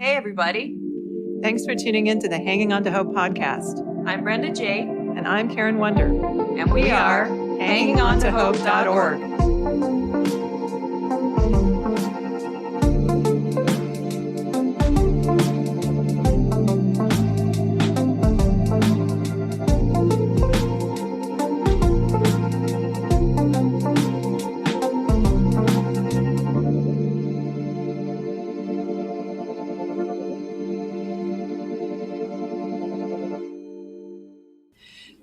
Hey, everybody. Thanks for tuning in to the Hanging On to Hope podcast. I'm Brenda J. And I'm Karen Wonder. And we are HangingOnToHope.org.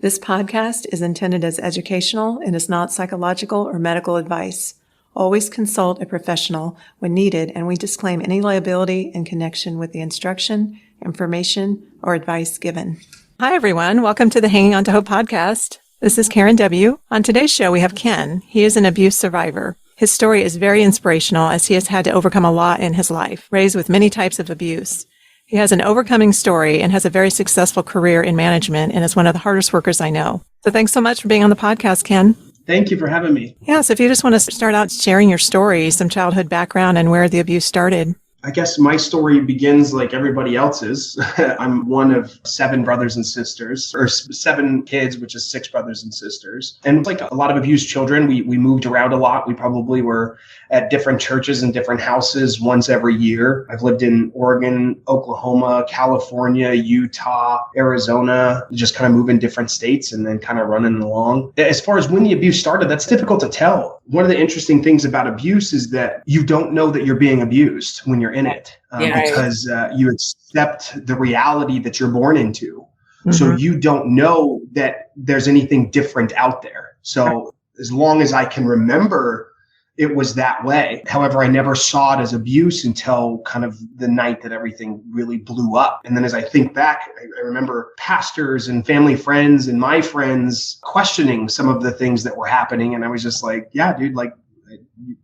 This podcast is intended as educational and is not psychological or medical advice. Always consult a professional when needed, and we disclaim any liability in connection with the instruction, information, or advice given. Hi, everyone. Welcome to the Hanging On to Hope podcast. This is Karen W. On today's show, we have Kenn. He is an abuse survivor. His story is very inspirational as he has had to overcome a lot in his life, raised with many types of abuse. He has an overcoming story and has a very successful career in management and is one of the hardest workers I know. So thanks so much for being on the podcast, Kenn. Thank you for having me. Yeah, so if you just want to start out sharing your story, some childhood background and where the abuse started. I guess my story begins like everybody else's. I'm one of 7 brothers and sisters, or 7 kids, which is 6 brothers and sisters. And like a lot of abused children, we moved around a lot. We probably were at different churches and different houses once every year. I've lived in Oregon, Oklahoma, California, Utah, Arizona, just kind of move in different states and then kind of running along. As far as when the abuse started, that's difficult to tell. One of the interesting things about abuse is that you don't know that you're being abused when you're in it because you accept the reality that you're born into. Mm-hmm. So you don't know that there's anything different out there. So as long as I can remember, it was that way. However, I never saw it as abuse until kind of the night that everything really blew up. And then as I think back, I remember pastors and family friends and my friends questioning some of the things that were happening. And I was just like, yeah, dude, like,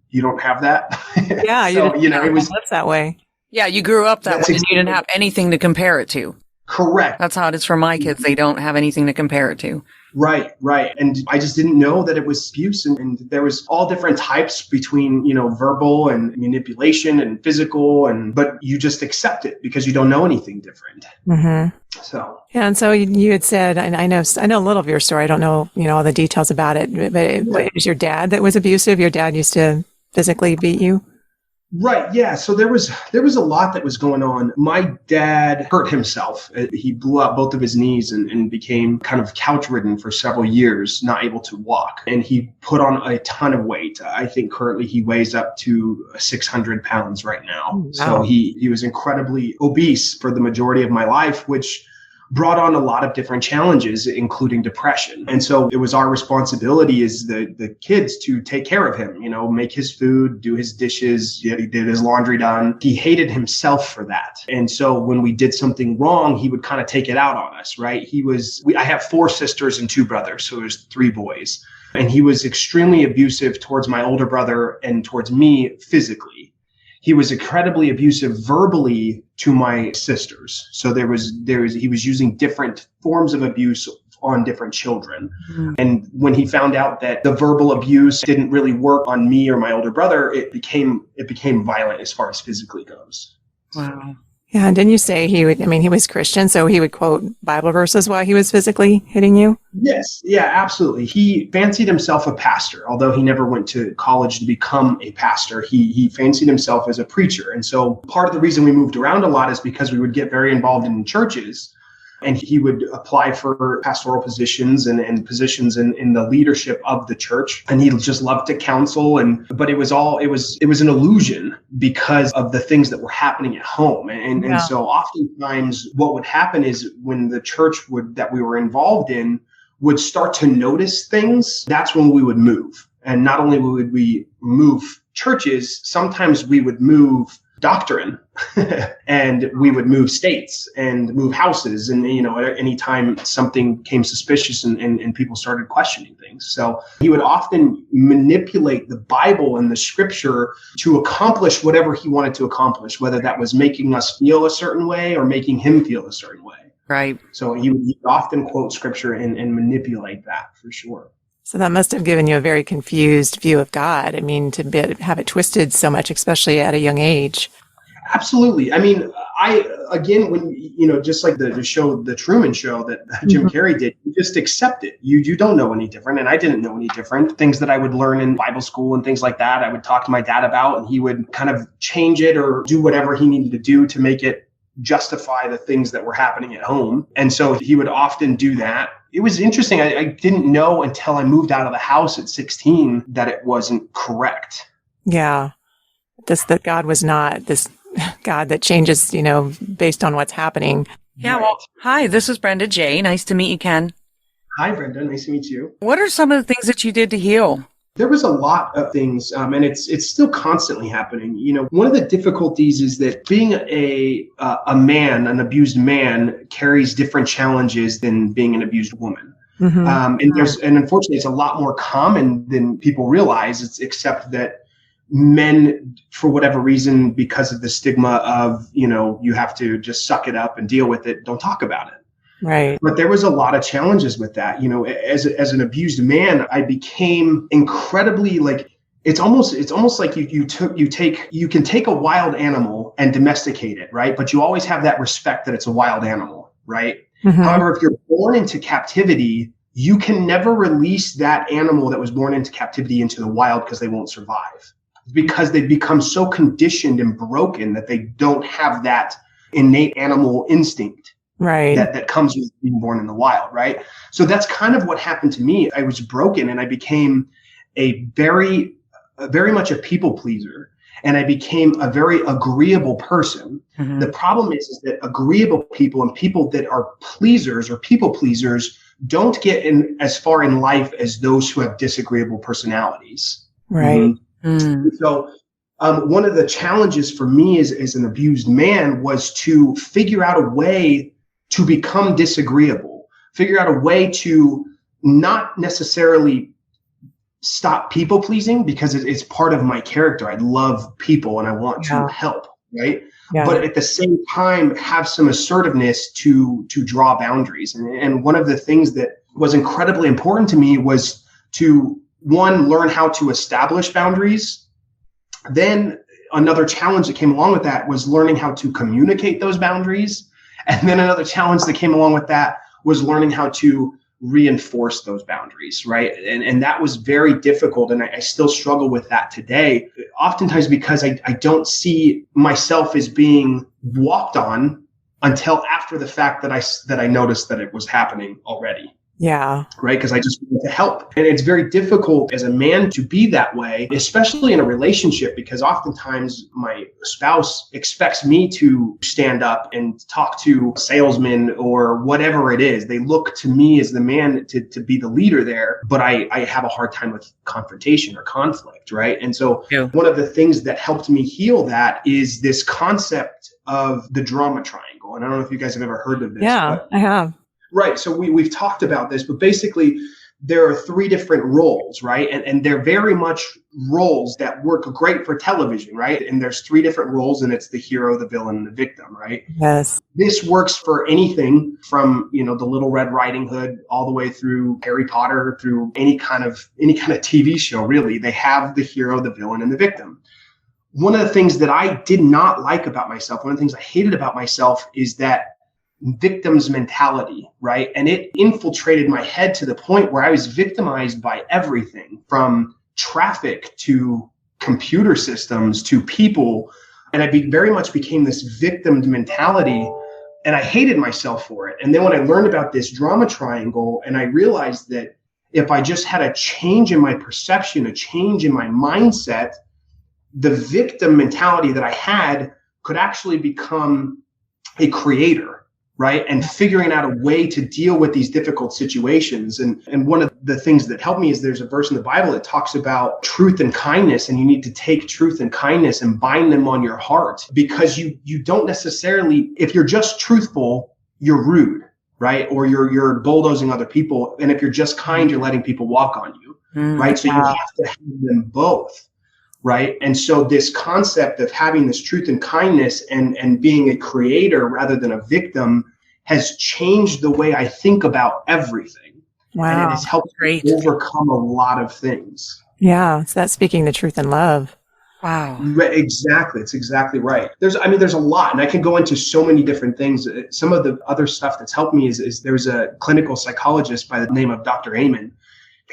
you don't have that. Yeah, so, it was that way. Yeah, you grew up that way and you didn't have anything to compare it to. Correct. That's how it is for my kids. They don't have anything to compare it to. Right. And I just didn't know that it was abuse. And there was all different types between, verbal and manipulation and physical. But you just accept it because you don't know anything different. Mm-hmm. So. Yeah. And so you had said, and I know a little of your story. I don't know, all the details about it, but it was your dad that was abusive. Your dad used to physically beat you. Right. Yeah. So there was a lot that was going on. My dad hurt himself. He blew out both of his knees and became kind of couch ridden for several years, not able to walk. And he put on a ton of weight. I think currently he weighs up to 600 pounds right now. Wow. So he was incredibly obese for the majority of my life, which brought on a lot of different challenges, including depression. And so it was our responsibility as the kids to take care of him, make his food, do his dishes. He did his laundry done. He hated himself for that. And so when we did something wrong, he would kind of take it out on us, right? I have 4 sisters and 2 brothers, so there's 3 boys. And he was extremely abusive towards my older brother and towards me physically. He was incredibly abusive verbally to my sisters. So he was using different forms of abuse on different children. Mm-hmm. And when he found out that the verbal abuse didn't really work on me or my older brother, it became violent as far as physically goes. Wow. Yeah. And didn't you say he was Christian, so he would quote Bible verses while he was physically hitting you? Yes. Yeah, absolutely. He fancied himself a pastor, although he never went to college to become a pastor. He fancied himself as a preacher. And so part of the reason we moved around a lot is because we would get very involved in churches. And he would apply for pastoral positions and positions in the leadership of the church. And he just loved to counsel. But it was an illusion because of the things that were happening at home. And so oftentimes what would happen is when the church that we were involved in would start to notice things, that's when we would move. And not only would we move churches, sometimes we would move doctrine and we would move states and move houses. And, anytime something came suspicious and people started questioning things. So he would often manipulate the Bible and the scripture to accomplish whatever he wanted to accomplish, whether that was making us feel a certain way or making him feel a certain way. Right. So he would often quote scripture and manipulate that for sure. So that must have given you a very confused view of God. To have it twisted so much, especially at a young age. Absolutely. again, when, just like the show, The Truman Show that Jim Carrey did, you just accept it. You don't know any different. And I didn't know any different. Things that I would learn in Bible school and things like that, I would talk to my dad about, and he would kind of change it or do whatever he needed to do to make it justify the things that were happening at home. And so he would often do that. It was interesting. I didn't know until I moved out of the house at 16 that it wasn't correct. Yeah. That God was not this God that changes, based on what's happening. Yeah. Well, hi, this is Brenda J. Nice to meet you, Kenn. Hi, Brenda. Nice to meet you. What are some of the things that you did to heal? There was a lot of things, and it's still constantly happening. One of the difficulties is that being a man, an abused man, carries different challenges than being an abused woman. Mm-hmm. And unfortunately, it's a lot more common than people realize. Except that men, for whatever reason, because of the stigma of, you have to just suck it up and deal with it, don't talk about it. Right. But there was a lot of challenges with that. As an abused man, I became incredibly it's almost like you can take a wild animal and domesticate it, right? But you always have that respect that it's a wild animal, right? Mm-hmm. However, if you're born into captivity, you can never release that animal that was born into captivity into the wild because they won't survive. Because they've become so conditioned and broken that they don't have that innate animal instinct. Right. That comes with being born in the wild, right? So that's kind of what happened to me. I was broken and I became very much a people pleaser, and I became a very agreeable person. Mm-hmm. The problem is that agreeable people and people that are pleasers or people pleasers don't get in as far in life as those who have disagreeable personalities. Right. Mm-hmm. Mm. So one of the challenges for me as an abused man was to figure out a way to become disagreeable, figure out a way to not necessarily stop people pleasing, because it's part of my character. I love people and I want to help, right? Yeah. But at the same time, have some assertiveness to draw boundaries. And one of the things that was incredibly important to me was to, one, learn how to establish boundaries. Then another challenge that came along with that was learning how to communicate those boundaries. And then another challenge that came along with that was learning how to reinforce those boundaries, right? And that was very difficult. And I still struggle with that today, oftentimes because I don't see myself as being walked on until after the fact that I noticed that it was happening already. Yeah. Right. Because I just want to help. And it's very difficult as a man to be that way, especially in a relationship, because oftentimes my spouse expects me to stand up and talk to salesmen or whatever it is. They look to me as the man to be the leader there. But I have a hard time with confrontation or conflict. Right. And so one of the things that helped me heal that is this concept of the drama triangle. And I don't know if you guys have ever heard of this. Yeah, I have. Right. So we've talked about this, but basically there are three different roles, right? And they're very much roles that work great for television, right? And there's three different roles, and it's the hero, the villain, and the victim, right? Yes. This works for anything from, the Little Red Riding Hood all the way through Harry Potter, through any kind of TV show, really. They have the hero, the villain, and the victim. One of the things that I did not like about myself, one of the things I hated about myself is that victim's mentality, right? And it infiltrated my head to the point where I was victimized by everything from traffic to computer systems to people. And I very much became this victim mentality, and I hated myself for it. And then when I learned about this drama triangle, and I realized that if I just had a change in my perception, a change in my mindset, the victim mentality that I had could actually become a creator. Right. And figuring out a way to deal with these difficult situations. And one of the things that helped me is there's a verse in the Bible that talks about truth and kindness. And you need to take truth and kindness and bind them on your heart, because you don't necessarily, if you're just truthful, you're rude, right? Or you're bulldozing other people. And if you're just kind, you're letting people walk on you. Right. So you have to have them both. Right. And so this concept of having this truth and kindness and being a creator rather than a victim has changed the way I think about everything. Wow. And it has helped me overcome a lot of things. Yeah. So that's speaking the truth in love. Wow. Exactly. It's exactly right. There's a lot, and I can go into so many different things. Some of the other stuff that's helped me is there's a clinical psychologist by the name of Dr. Amen.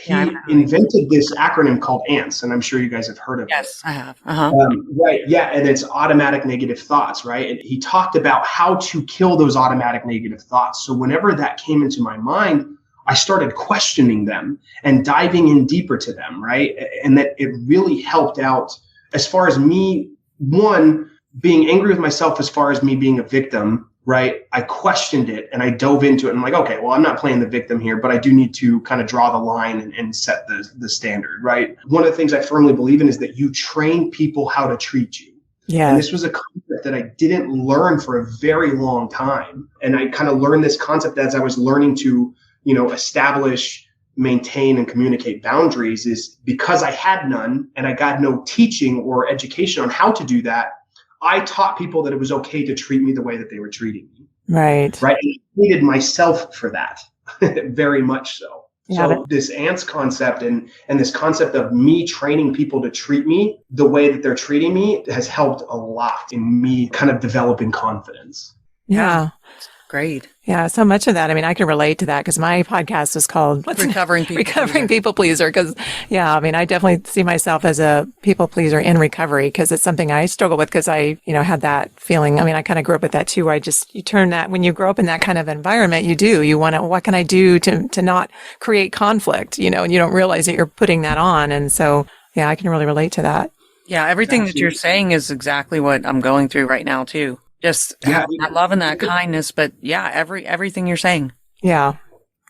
He invented this acronym called ANTS, and I'm sure you guys have heard of it. Yes, I have. Uh-huh. Right. Yeah. And it's automatic negative thoughts, right? And he talked about how to kill those automatic negative thoughts. So whenever that came into my mind, I started questioning them and diving in deeper to them, right? And that it really helped out as far as me, one, being angry with myself as far as me being a victim, right? I questioned it and I dove into it. And I'm like, okay, well, I'm not playing the victim here, but I do need to kind of draw the line and set the standard, right? One of the things I firmly believe in is that you train people how to treat you. Yeah. And this was a concept that I didn't learn for a very long time. And I kind of learned this concept as I was learning to, establish, maintain, and communicate boundaries, is because I had none and I got no teaching or education on how to do that. I taught people that it was okay to treat me the way that they were treating me. Right. Right. And I hated myself for that, very much so. Yeah, So this ANTS concept and this concept of me training people to treat me the way that they're treating me has helped a lot in me kind of developing confidence. Yeah. Great. Yeah, so much of that. I mean, I can relate to that because my podcast is called Recovering People Pleaser. Because, I definitely see myself as a people pleaser in recovery because it's something I struggle with because I, had that feeling. I kind of grew up with that too, where you turn that, when you grow up in that kind of environment, you want to, what can I do to not create conflict, and you don't realize that you're putting that on. And so, yeah, I can really relate to that. Yeah, everything that you're saying is exactly what I'm going through right now too. Just that love and that kindness, but everything you're saying. Yeah.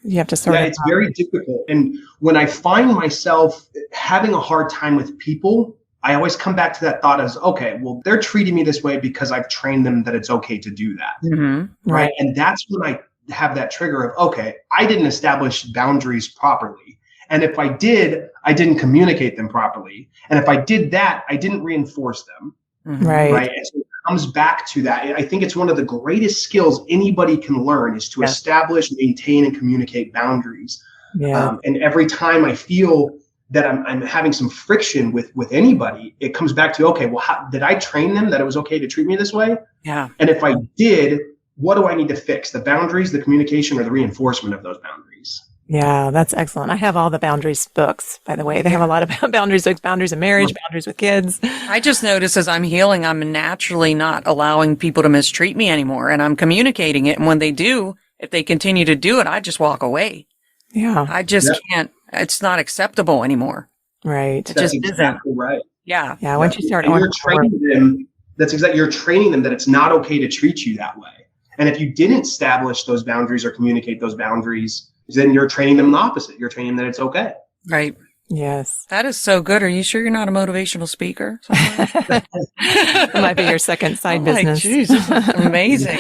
You have to sort it's very difficult. And when I find myself having a hard time with people, I always come back to that thought as, okay, well, they're treating me this way because I've trained them that it's okay to do that. Mm-hmm. Right. And that's when I have that trigger of, okay, I didn't establish boundaries properly. And if I did, I didn't communicate them properly. And if I did that, I didn't reinforce them. Mm-hmm. Right. And so it comes back to that. I think it's one of the greatest skills anybody can learn is to establish, maintain, and communicate boundaries. Yeah. And every time I feel that I'm having some friction with anybody, it comes back to, okay, well, did I train them that it was okay to treat me this way? Yeah. And if I did, what do I need to fix? The boundaries, the communication, or the reinforcement of those boundaries? Yeah, that's excellent. I have all the boundaries books, by the way. They have a lot of boundaries books, boundaries of marriage, boundaries with kids. I just notice as I'm healing, I'm naturally not allowing people to mistreat me anymore. And I'm communicating it. And when they do, if they continue to do it, I just walk away. Yeah. I just can't. It's not acceptable anymore. Right. It just exactly isn't. Right. Yeah. Yeah. Once you start, you're training them. That's exactly. You're training them that it's not okay to treat you that way. And if you didn't establish those boundaries or communicate those boundaries, then you're training them the opposite. You're training them that it's okay. Right. Yes. That is so good. Are you sure you're not a motivational speaker? It might be your second side business. Jesus, amazing.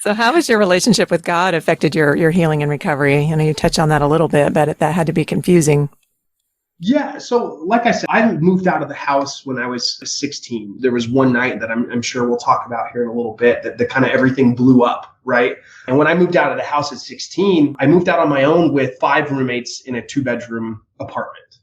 So how has your relationship with God affected your healing and recovery? I know you touched on that a little bit, but that had to be confusing. Yeah. So like I said, I moved out of the house when I was 16. There was one night that I'm sure we'll talk about here in a little bit that kind of everything blew up, right? And when I moved out of the house at 16, I moved out on my own with 5 roommates in a 2-bedroom apartment.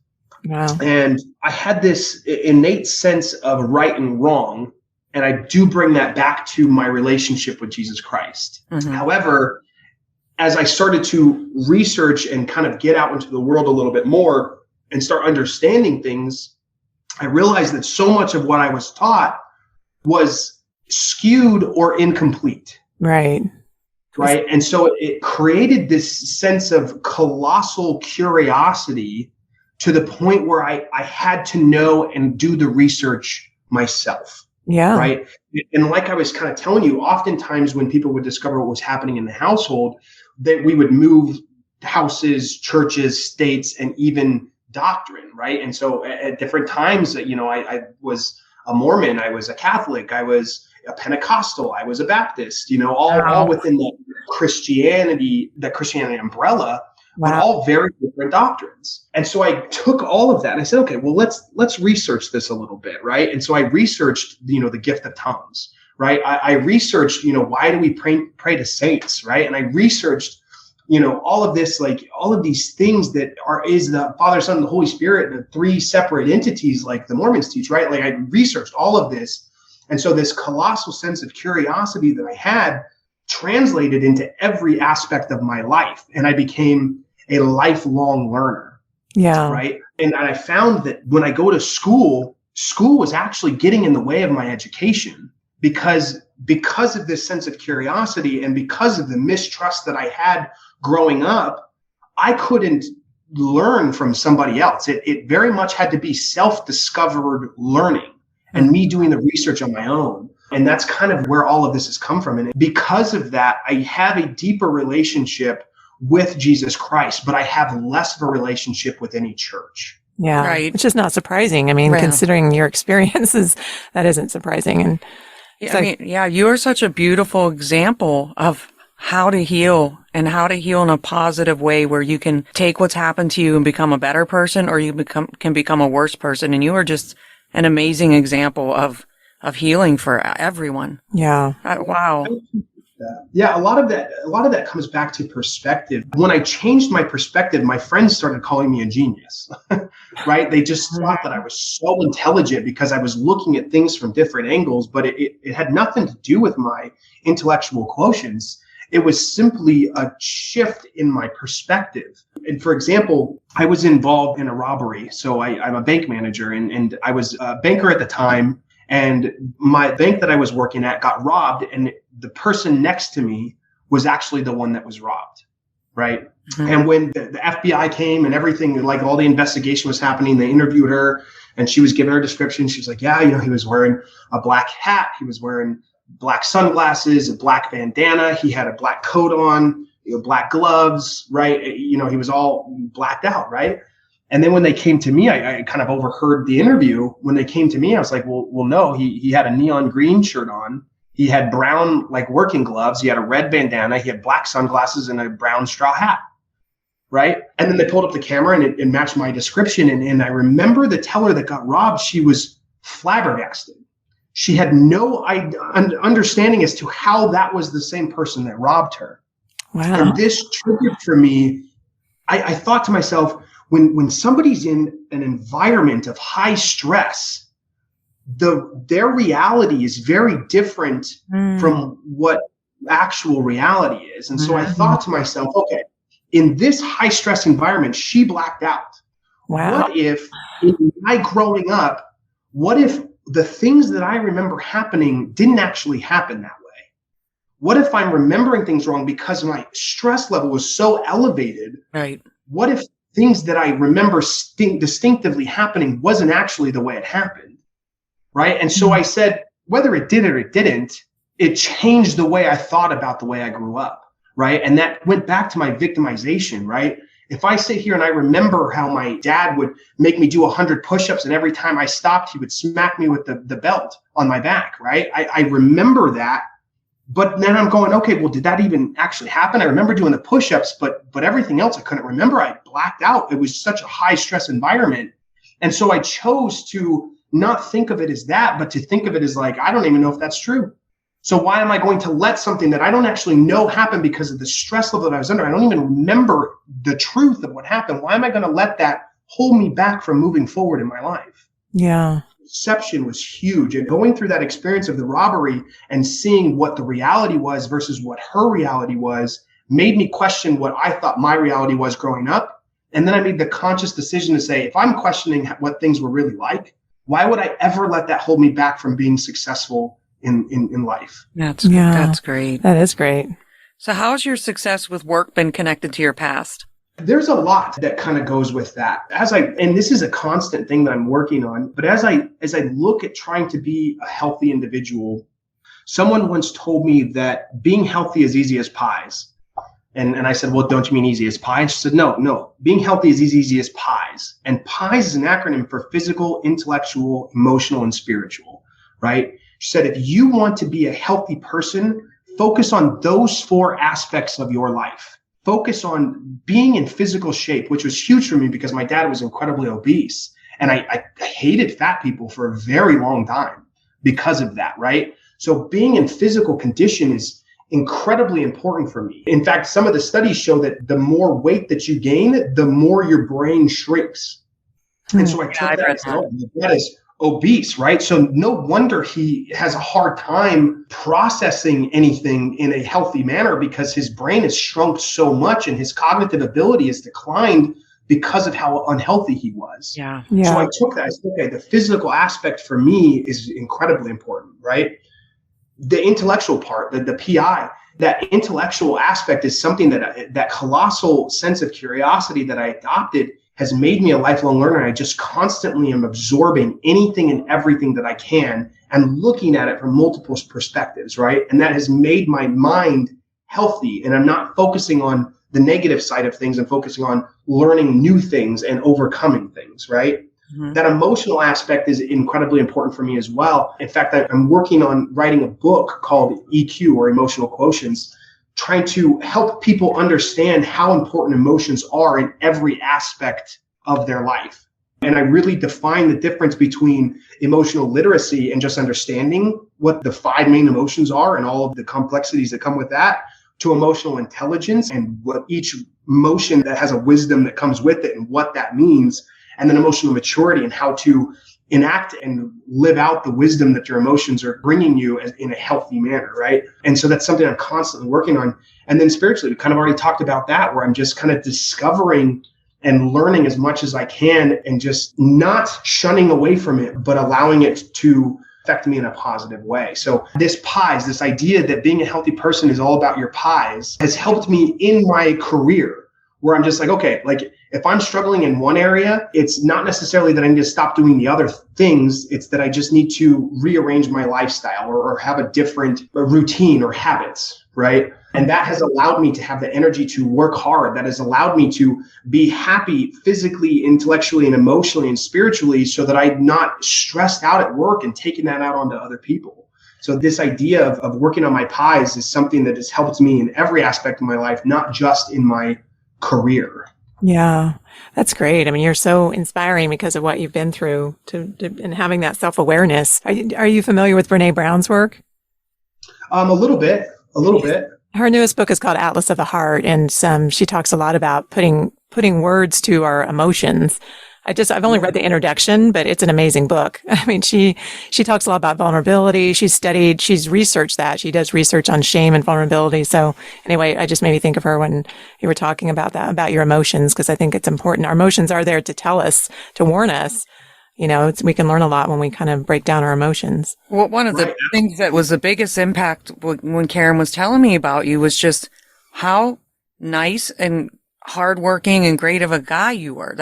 Wow. And I had this innate sense of right and wrong. And I do bring that back to my relationship with Jesus Christ. Mm-hmm. However, as I started to research and kind of get out into the world a little bit more, and start understanding things, I realized that so much of what I was taught was skewed or incomplete. Right. Right. And so it created this sense of colossal curiosity to the point where I had to know and do the research myself. Yeah. Right. And like I was kind of telling you, oftentimes when people would discover what was happening in the household, that we would move houses, churches, states, and even doctrine, right? And so at different times, I was a Mormon, I was a Catholic, I was a Pentecostal, I was a Baptist, all within the Christianity umbrella, but all very different doctrines. And so I took all of that and I said, okay, well, let's research this a little bit, right? And so I researched, the gift of tongues, right? I researched, why do we pray to saints, right? And I researched all of this, like all of these things that is the Father, Son, and the Holy Spirit, the three separate entities, like the Mormons teach, right? Like I researched all of this. And so this colossal sense of curiosity that I had translated into every aspect of my life. And I became a lifelong learner. Yeah. Right. And I found that when I go to school was actually getting in the way of my education because of this sense of curiosity and because of the mistrust that I had growing up, I couldn't learn from somebody else. It very much had to be self-discovered learning and me doing the research on my own. And that's kind of where all of this has come from. And because of that, I have a deeper relationship with Jesus Christ, but I have less of a relationship with any church. Yeah. Right. Which is not surprising. I mean, Yeah. considering your experiences, that isn't surprising. And yeah, you are such a beautiful example of how to heal and how to heal in a positive way where you can take what's happened to you and become a better person, or you can become a worse person. And you are just an amazing example of healing for everyone. Yeah. Wow. Yeah, a lot of that comes back to perspective. When I changed my perspective, my friends started calling me a genius, right? They just thought that I was so intelligent because I was looking at things from different angles, but it had nothing to do with my intellectual quotients. It was simply a shift in my perspective. And for example, I was involved in a robbery. So I'm a bank manager and I was a banker at the time. And my bank that I was working at got robbed, and the person next to me was actually the one that was robbed, right? Mm-hmm. And when the FBI came and everything, like all the investigation was happening, they interviewed her and she was giving her description. She was like, yeah, he was wearing a black hat. He was wearing black sunglasses, a black bandana. He had a black coat on, black gloves, right? He was all blacked out, right? And then when they came to me, I kind of overheard the interview. When they came to me, I was like, well, no, he had a neon green shirt on. He had brown, like working gloves. He had a red bandana. He had black sunglasses and a brown straw hat. Right. And then they pulled up the camera and it matched my description. And I remember the teller that got robbed, she was flabbergasted. She had no understanding as to how that was the same person that robbed her. Wow. And this triggered for me. I thought to myself, when somebody's in an environment of high stress, their reality is very different from what actual reality is. And so I thought to myself, okay, in this high stress environment, she blacked out. Wow. What if in my growing up, what if the things that I remember happening didn't actually happen that way? What if I'm remembering things wrong because my stress level was so elevated? Right. What if things that I remember distinctively happening wasn't actually the way it happened, right? And so I said, whether it did or it didn't, it changed the way I thought about the way I grew up, right? And that went back to my victimization, right? If I sit here and I remember how my dad would make me do 100 push-ups and every time I stopped, he would smack me with the belt on my back, right? I remember that. But then I'm going, okay, well, did that even actually happen? I remember doing the push-ups, but everything else I couldn't remember. I blacked out. It was such a high stress environment. And so I chose to not think of it as that, but to think of it as like, I don't even know if that's true. So why am I going to let something that I don't actually know happen because of the stress level that I was under? I don't even remember the truth of what happened. Why am I going to let that hold me back from moving forward in my life? Yeah. Perception was huge. And going through that experience of the robbery and seeing what the reality was versus what her reality was made me question what I thought my reality was growing up. And then I made the conscious decision to say, if I'm questioning what things were really like, why would I ever let that hold me back from being successful in life? That's great. That is great. So how has your success with work been connected to your past? There's a lot that kind of goes with that. And this is a constant thing that I'm working on, but as I look at trying to be a healthy individual, someone once told me that being healthy is easy as pies. And I said, well, don't you mean easy as pie? And she said, no, being healthy is easy as pies. And pies is an acronym for physical, intellectual, emotional, and spiritual, right? She said, if you want to be a healthy person, focus on those 4 aspects of your life. Focus on being in physical shape, which was huge for me because my dad was incredibly obese. And I hated fat people for a very long time because of that, right? So being in physical condition incredibly important for me. In fact, some of the studies show that the more weight that you gain, the more your brain shrinks. And so I took that and said, oh, that is obese, right? So no wonder he has a hard time processing anything in a healthy manner because his brain has shrunk so much and his cognitive ability has declined because of how unhealthy he was. Yeah. So I took that. I said, okay, the physical aspect for me is incredibly important, right? The intellectual part, the PI, that intellectual aspect is something that colossal sense of curiosity that I adopted has made me a lifelong learner. I just constantly am absorbing anything and everything that I can and looking at it from multiple perspectives, right? And that has made my mind healthy. And I'm not focusing on the negative side of things. I'm focusing on learning new things and overcoming things, right? Mm-hmm. That emotional aspect is incredibly important for me as well. In fact, I'm working on writing a book called EQ, or Emotional Quotients, trying to help people understand how important emotions are in every aspect of their life. And I really define the difference between emotional literacy and just understanding what the 5 main emotions are and all of the complexities that come with that, to emotional intelligence and what each emotion that has a wisdom that comes with it and what that means, and then emotional maturity and how to enact and live out the wisdom that your emotions are bringing you in a healthy manner, right? And so that's something I'm constantly working on. And then spiritually, we kind of already talked about that, where I'm just kind of discovering and learning as much as I can and just not shunning away from it, but allowing it to affect me in a positive way. So this idea that being a healthy person is all about your pies has helped me in my career, where I'm just like, okay, like if I'm struggling in one area, it's not necessarily that I need to stop doing the other things. It's that I just need to rearrange my lifestyle or have a different routine or habits, right? And that has allowed me to have the energy to work hard. That has allowed me to be happy physically, intellectually, and emotionally and spiritually, so that I'm not stressed out at work and taking that out onto other people. So this idea of working on my pies is something that has helped me in every aspect of my life, not just in my career. Yeah, that's great. I mean, you're so inspiring because of what you've been through and having that self-awareness. Are you familiar with Brene Brown's work? A little bit. Her newest book is called Atlas of the Heart, and she talks a lot about putting words to our emotions. I've only read the introduction, but it's an amazing book. I mean, she talks a lot about vulnerability. She's researched that. She does research on shame and vulnerability. So anyway, I just made me think of her when you were talking about that, about your emotions, because I think it's important. Our emotions are there to tell us, to warn us. You know, we can learn a lot when we kind of break down our emotions. Well, one of the things that was the biggest impact when Karen was telling me about you was just how nice and hardworking and great of a guy you were.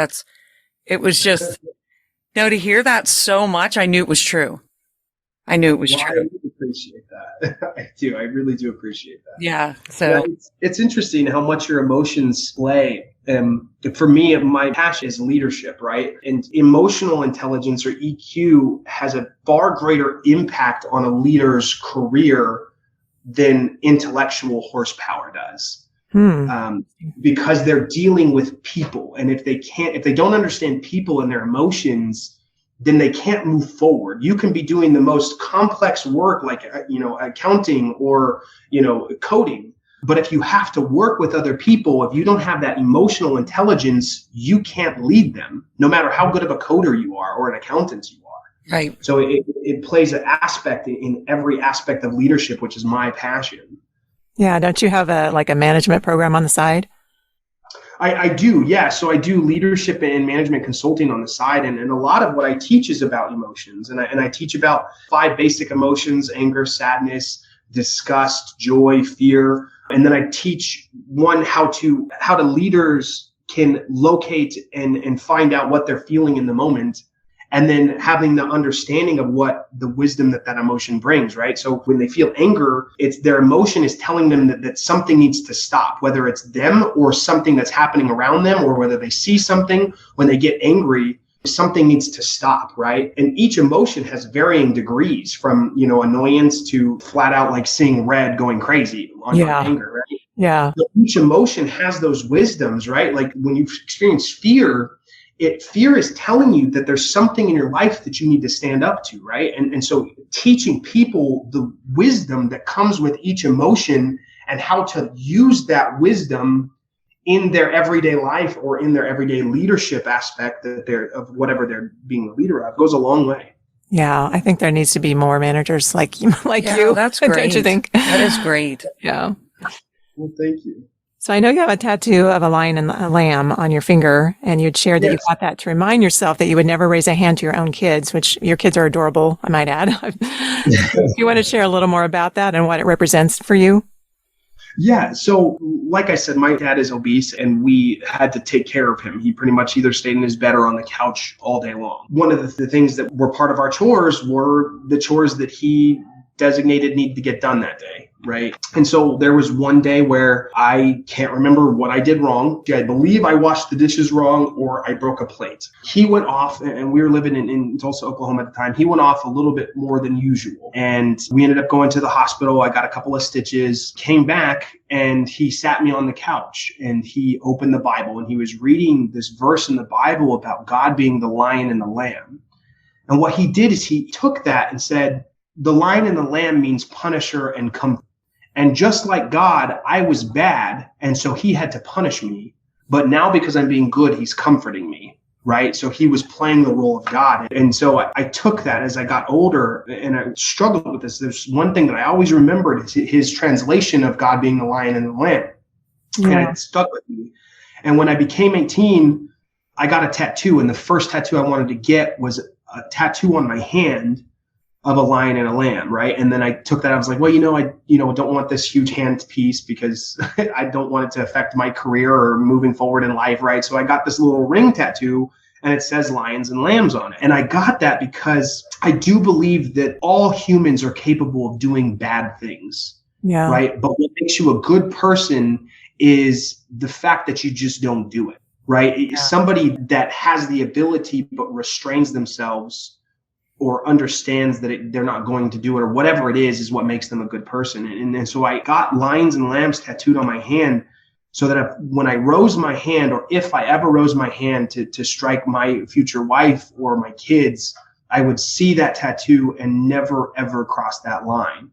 It was just, to hear that so much, I knew it was true. I knew it was true. I really appreciate that. I do. I really do appreciate that. Yeah. So it's interesting how much your emotions play. For me, my passion is leadership, right? And emotional intelligence, or EQ, has a far greater impact on a leader's career than intellectual horsepower does. Because they're dealing with people. And if they don't understand people and their emotions, then they can't move forward. You can be doing the most complex work like, accounting or, coding. But if you have to work with other people, if you don't have that emotional intelligence, you can't lead them, no matter how good of a coder you are or an accountant you are. Right. So it plays an aspect in every aspect of leadership, which is my passion. Yeah. Don't you have a management program on the side? I do. Yeah. So I do leadership and management consulting on the side. And a lot of what I teach is about emotions. And I teach about 5 basic emotions: anger, sadness, disgust, joy, fear. And then I teach how leaders can locate and find out what they're feeling in the moment, and then having the understanding of what the wisdom that emotion brings, right? So when they feel anger, it's their emotion is telling them that something needs to stop, whether it's them or something that's happening around them, or whether they see something. When they get angry, something needs to stop, right? And each emotion has varying degrees, from, annoyance to flat out like seeing red, going crazy on anger, right? Yeah. So each emotion has those wisdoms, right? Like when you experience fear, fear is telling you that there's something in your life that you need to stand up to, right? And so teaching people the wisdom that comes with each emotion and how to use that wisdom in their everyday life or in their everyday leadership aspect of whatever they're being a leader of goes a long way. Yeah, I think there needs to be more managers like you. That's great. Don't you think? That is great. Yeah. Well, thank you. So I know you have a tattoo of a lion and a lamb on your finger, and you'd shared that you got that to remind yourself that you would never raise a hand to your own kids, which your kids are adorable, I might add. Do you want to share a little more about that and what it represents for you? Yeah. So like I said, my dad is obese and we had to take care of him. He pretty much either stayed in his bed or on the couch all day long. One of the things that were part of our chores were the chores that he designated needed to get done that day. Right. And so there was one day where I can't remember what I did wrong. I believe I washed the dishes wrong or I broke a plate. He went off, and we were living in Tulsa, Oklahoma at the time. He went off a little bit more than usual. And we ended up going to the hospital. I got a couple of stitches, came back, and he sat me on the couch and he opened the Bible and he was reading this verse in the Bible about God being the lion and the lamb. And what he did is he took that and said, the lion and the lamb means punisher and comfort. And just like God, I was bad, and so he had to punish me. But now because I'm being good, he's comforting me, right? So he was playing the role of God. And so I took that as I got older, and I struggled with this. There's one thing that I always remembered is his translation of God being the lion and the lamb. Yeah. And it stuck with me. And when I became 18, I got a tattoo. And the first tattoo I wanted to get was a tattoo on my hand of a lion and a lamb, right? And then I took that. I was like, well, I don't want this huge hand piece because I don't want it to affect my career or moving forward in life, right? So I got this little ring tattoo and it says lions and lambs on it. And I got that because I do believe that all humans are capable of doing bad things, right? But what makes you a good person is the fact that you just don't do it, right? Yeah. Somebody that has the ability but restrains themselves or understands that they're not going to do it or whatever it is what makes them a good person. And so I got lions and lambs tattooed on my hand so that when I rose my hand, or if I ever rose my hand to strike my future wife or my kids, I would see that tattoo and never, ever cross that line.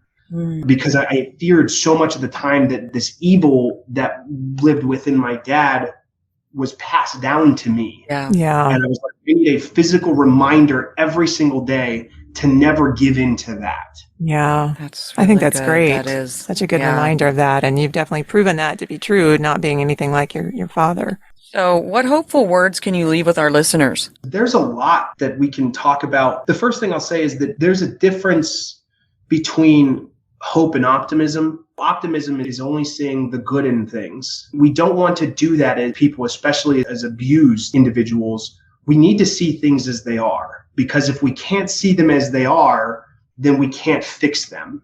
Because I feared so much at the time that this evil that lived within my dad was passed down to me. Yeah. And I was like, I need a physical reminder every single day to never give in to that. Yeah. That's I think that's good. great. That is such a good reminder of that. And you've definitely proven that to be true, not being anything like your father. So what hopeful words can you leave with our listeners? There's a lot that we can talk about. The first thing I'll say is that there's a difference between hope and optimism. Optimism is only seeing the good in things. We don't want to do that as people, especially as abused individuals. We need to see things as they are, because if we can't see them as they are, then we can't fix them,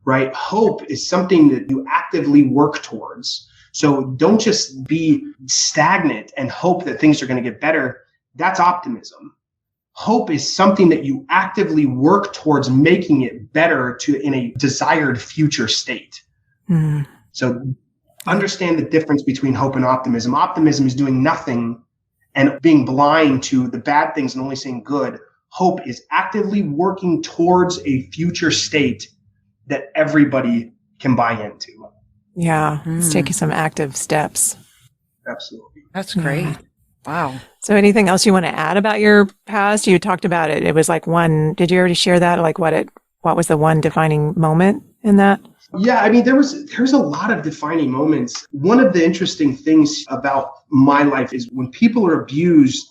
right? Hope is something that you actively work towards. So don't just be stagnant and hope that things are going to get better. That's optimism. Hope is something that you actively work towards making it better in a desired future state. So understand the difference between hope and optimism. Optimism is doing nothing and being blind to the bad things and only seeing good. Hope is actively working towards a future state that everybody can buy into. Yeah, it's taking some active steps. Absolutely. That's great. Yeah. Wow. So anything else you want to add about your past? You talked about it. It was like did you already share that? Like what was the one defining moment in that? Yeah, I mean, there's a lot of defining moments. One of the interesting things about my life is when people are abused,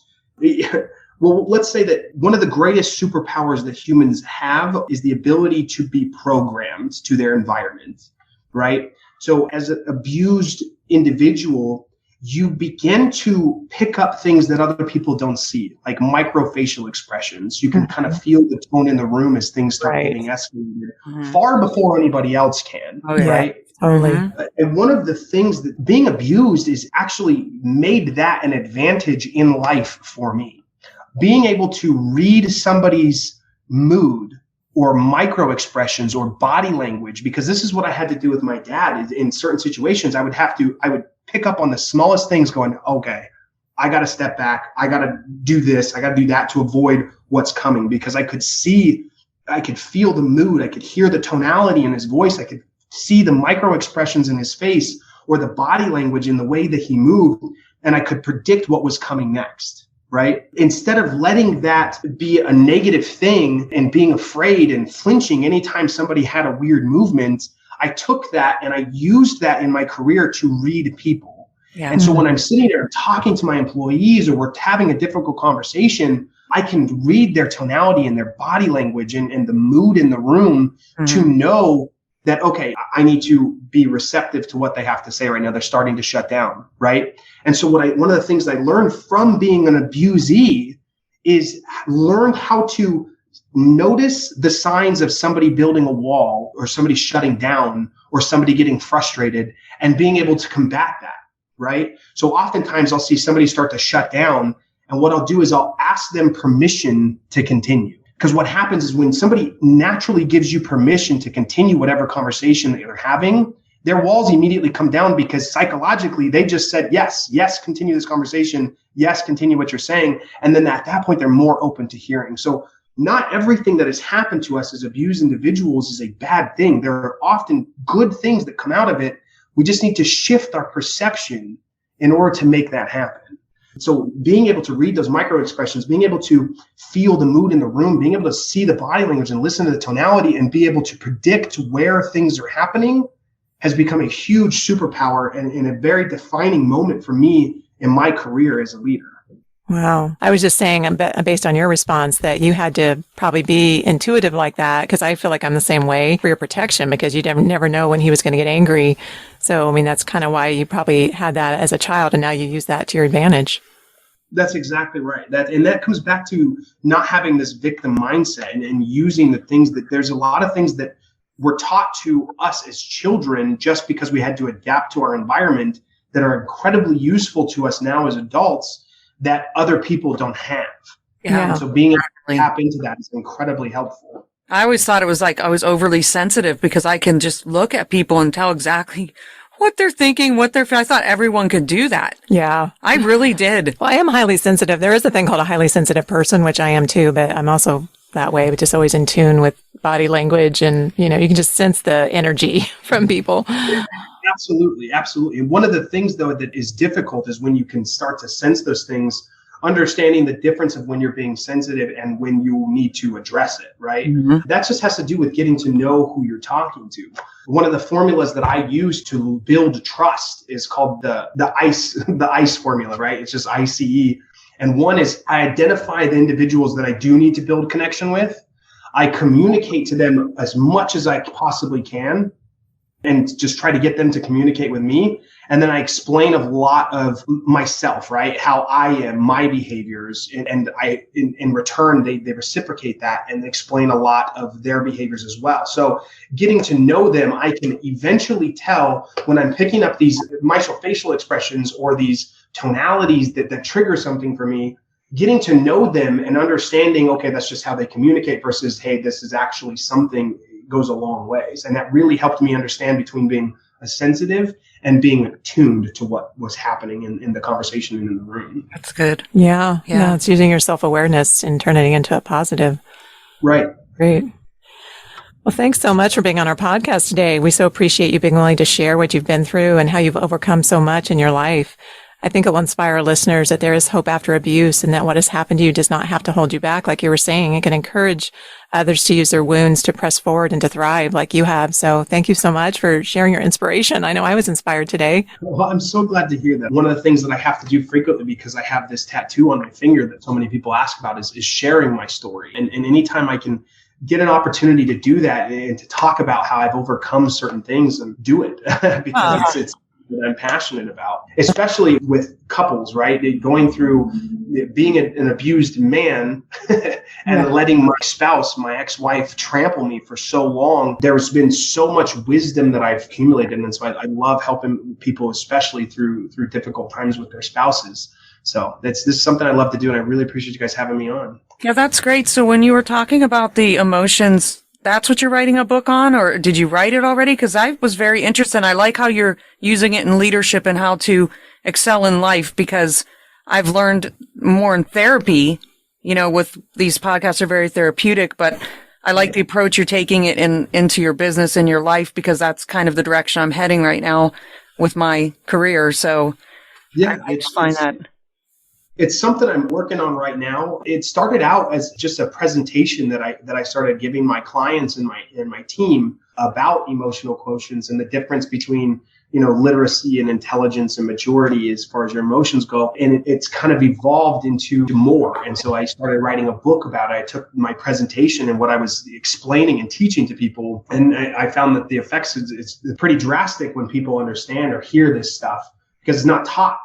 well, let's say that one of the greatest superpowers that humans have is the ability to be programmed to their environment, right? So as an abused individual, you begin to pick up things that other people don't see, like microfacial expressions. You can kind of feel the tone in the room as things start getting escalated far before anybody else can, right? Totally. And one of the things that being abused is actually made that an advantage in life for me. Being able to read somebody's mood or micro expressions or body language, because this is what I had to do with my dad. In certain situations, I would pick up on the smallest things going, okay, I got to step back. I got to do this. I got to do that to avoid what's coming, because I could feel the mood. I could hear the tonality in his voice. I could see the micro expressions in his face or the body language in the way that he moved. And I could predict what was coming next, right? Instead of letting that be a negative thing and being afraid and flinching anytime somebody had a weird movement, I took that and I used that in my career to read people. Yeah. And so when I'm sitting there talking to my employees or we're having a difficult conversation, I can read their tonality and their body language and the mood in the room to know that, okay, I need to be receptive to what they have to say right now. They're starting to shut down, right? And so one of the things I learned from being an abusee is learn how to notice the signs of somebody building a wall or somebody shutting down or somebody getting frustrated and being able to combat that. Right? So oftentimes I'll see somebody start to shut down, and what I'll do is I'll ask them permission to continue. Because what happens is when somebody naturally gives you permission to continue whatever conversation that you're having, their walls immediately come down because psychologically they just said, yes, continue this conversation. Yes, continue what you're saying. And then at that point, they're more open to hearing. So not everything that has happened to us as abused individuals is a bad thing. There are often good things that come out of it. We just need to shift our perception in order to make that happen. So being able to read those micro expressions, being able to feel the mood in the room, being able to see the body language and listen to the tonality and be able to predict where things are happening has become a huge superpower and a very defining moment for me in my career as a leader. Wow. I was just saying, based on your response, that you had to probably be intuitive like that, because I feel like I'm the same way, for your protection, because you never know when he was going to get angry. So, I mean, that's kind of why you probably had that as a child, and now you use that to your advantage. That's exactly right. That comes back to not having this victim mindset and using the things that there's a lot of things that were taught to us as children just because we had to adapt to our environment that are incredibly useful to us now as adults that other people don't have. Yeah. And so being able to tap into that is incredibly helpful. I always thought it was like I was overly sensitive because I can just look at people and tell exactly what they're thinking, what they're feeling. I thought everyone could do that. Yeah. I really did. Well, I am highly sensitive. There is a thing called a highly sensitive person, which I am too, but I'm also that way, but just always in tune with body language. And, you can just sense the energy from people. Absolutely. Absolutely. And one of the things, though, that is difficult is when you can start to sense those things, understanding the difference of when you're being sensitive and when you need to address it, right? Mm-hmm. That just has to do with getting to know who you're talking to. One of the formulas that I use to build trust is called the ICE formula, right? It's just ICE. And one is I identify the individuals that I do need to build connection with. I communicate to them as much as I possibly can and just try to get them to communicate with me. And then I explain a lot of myself, right? How I am, my behaviors. And I, in return, they reciprocate that and explain a lot of their behaviors as well. So getting to know them, I can eventually tell when I'm picking up these myofascial expressions or these tonalities that trigger something for me, getting to know them and understanding, okay, that's just how they communicate versus, hey, this is actually something goes a long ways. And that really helped me understand between being sensitive and being attuned to what was happening in the conversation and in the room. That's good. Yeah. It's using your self-awareness and turning it into a positive. Right. Great. Well, thanks so much for being on our podcast today. We so appreciate you being willing to share what you've been through and how you've overcome so much in your life. I think it will inspire our listeners that there is hope after abuse and that what has happened to you does not have to hold you back. Like you were saying, it can encourage others to use their wounds to press forward and to thrive like you have. So thank you so much for sharing your inspiration. I know I was inspired today. Well, I'm so glad to hear that. One of the things that I have to do frequently because I have this tattoo on my finger that so many people ask about is sharing my story. And anytime I can get an opportunity to do that and to talk about how I've overcome certain things and do it because it's that I'm passionate about, especially with couples, right? Going through being an abused man and letting my spouse, my ex-wife, trample me for so long. There's been so much wisdom that I've accumulated. And so I love helping people, especially through difficult times with their spouses. So this is something I love to do. And I really appreciate you guys having me on. Yeah, that's great. So when you were talking about the emotions, that's what you're writing a book on, or did you write it already? Because I was very interested. I like how you're using it in leadership and how to excel in life, because I've learned more in therapy, with these podcasts are very therapeutic, but I like the approach you're taking it into your business and your life, because that's kind of the direction I'm heading right now with my career. So yeah, I just find that. It's something I'm working on right now. It started out as just a presentation that I started giving my clients and my team about emotional quotients and the difference between, literacy and intelligence and maturity as far as your emotions go. And it's kind of evolved into more. And so I started writing a book about it. I took my presentation and what I was explaining and teaching to people. And I found that the effects is pretty drastic when people understand or hear this stuff, because it's not taught,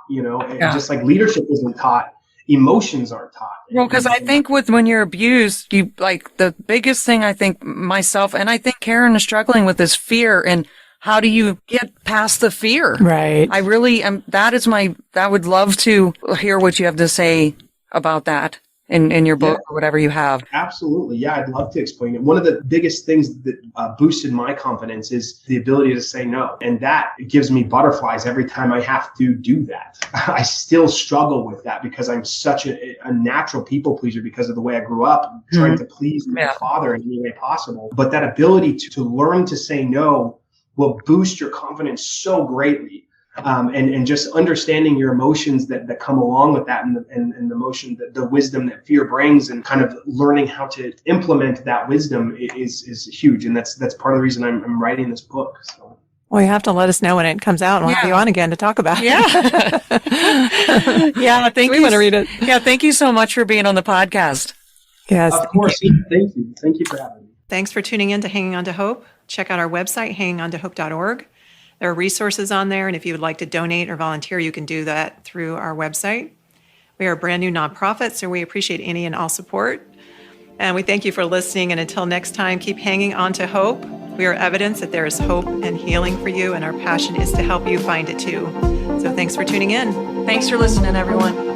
just like leadership isn't taught, emotions aren't taught. Well, because I think when you're abused, the biggest thing I think myself and I think Karen is struggling with is fear. And how do you get past the fear? Right. I really am. I would love to hear what you have to say about that in your book or whatever you have. Absolutely. Yeah, I'd love to explain it. One of the biggest things that boosted my confidence is the ability to say no. And that gives me butterflies every time I have to do that. I still struggle with that because I'm such a natural people pleaser because of the way I grew up, trying to please my father in any way possible. But that ability to learn to say no will boost your confidence so greatly. And just understanding your emotions that come along with that and the emotion, the wisdom that fear brings, and kind of learning how to implement that wisdom is huge. And that's part of the reason I'm writing this book. So. Well, you have to let us know when it comes out, and we'll have you on again to talk about it. Yeah. Thank you. We want to read it. Yeah. Thank you so much for being on the podcast. Yes. Of course. Thank you. Thank you for having me. Thanks for tuning in to Hanging On to Hope. Check out our website, hangingontohope.org. There are resources on there, and if you would like to donate or volunteer, you can do that through our website. We are a brand new nonprofit, so we appreciate any and all support. And we thank you for listening, and until next time, keep hanging on to hope. We are evidence that there is hope and healing for you, and our passion is to help you find it too. So thanks for tuning in. Thanks for listening, everyone.